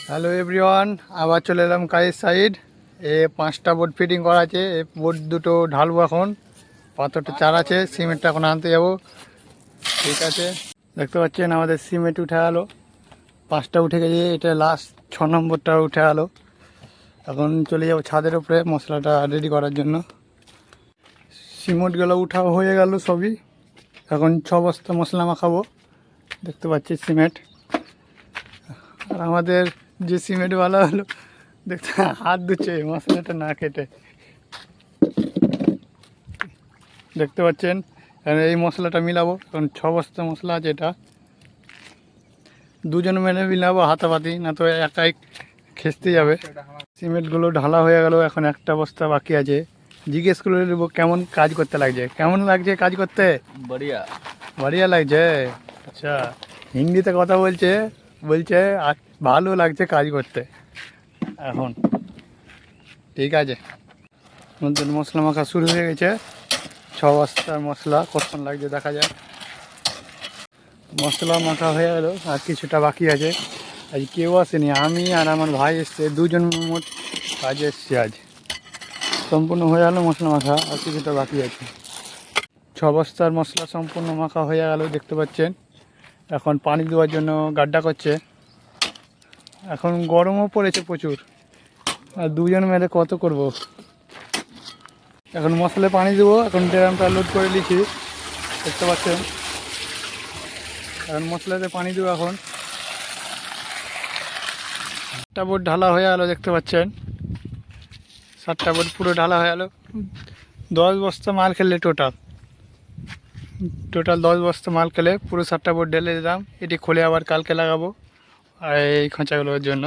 Hello everyone, আবার চলে এলাম কাজের সাইড। 5টা বোর্ড ফিটিং করা আছে। বোর্ড দুটো ঢালবো এখন। পাথরটা চার আছে, সিমেন্টটা এখন আনতে যাব। ঠিক আছে, দেখতে পাচ্ছেন আমাদের সিমেন্ট উঠে গেলো। 5টা উঠে গেছে, এটা লাস্ট 6 নম্বরটা উঠে গেলো। এখন চলে যাব ছাদের উপরে মশলাটা রেডি করার জন্য। সিমেন্টগুলো উঠা হয়ে গেল সবই। এখন 6 বস্তা মশলা মাখাবো। দেখতে পাচ্ছি সিমেন্ট। আর আমাদের যে সিমেন্টওয়ালা হলো, দেখতে হাত ধুচ্ছে মশলাটা না কেটে। দেখতে পাচ্ছেন এই মশলাটা মিলাবো। কারণ 6 বস্তা মশলা আছে, এটা দুজন মিলে মিলাবো হাতাপাতি, না তো একাই খেসতে যাবে। সিমেন্টগুলো ঢালা হয়ে গেল, এখন একটা বস্তা বাকি আছে। জিজ্ঞেস করে নেবো কেমন কাজ করতে লাগছে। কেমন লাগছে কাজ করতে? बढ़िया বাড়িয়া লাগছে। আচ্ছা, হিন্দিতে কথা বলছে, বলছে ভালো লাগছে কাজ করতে। এখন ঠিক আছে, নতুন মশলা মাখা শুরু হয়ে গেছে। 6 বস্তার মশলা কতক্ষণ লাগছে দেখা যায়। মশলা মাখা হয়ে গেল, আর কিছুটা বাকি আছে। আজ কেউ আসেনি, আমি আর আমার ভাই এসছে, দুজন মোট কাজে এসছি আজ। সম্পূর্ণ হয়ে গেল মশলা মাখা, আর কিছুটা বাকি আছে। 6 বস্তার মশলা সম্পূর্ণ মাখা হয়ে গেল, দেখতে পাচ্ছেন। এখন পানি দেওয়ার জন্য গাড্ডা করছে। এখন গরমও পড়েছে প্রচুর, আর দুজন মিলে কত করব। এখন মশলায় পানি দেবো। এখন ড্রামটা লোড করে নিয়েছি, দেখতে পাচ্ছেন। এখন মশলাতে পানি দেবো। এখন 7টা বোর্ড ঢালা হয়ে গেলো, দেখতে পাচ্ছেন। 7টা বোর্ড পুরো ঢালা হয়ে গেলো। 10 বস্তা মাল খেলে টোটাল 10 বস্তা মাল খেলে পুরো 7টা বোর্ড ঢেলে দিলাম। এটি খুলে আবার কালকে লাগাবো আর এই খোঁচাগুলোর জন্য।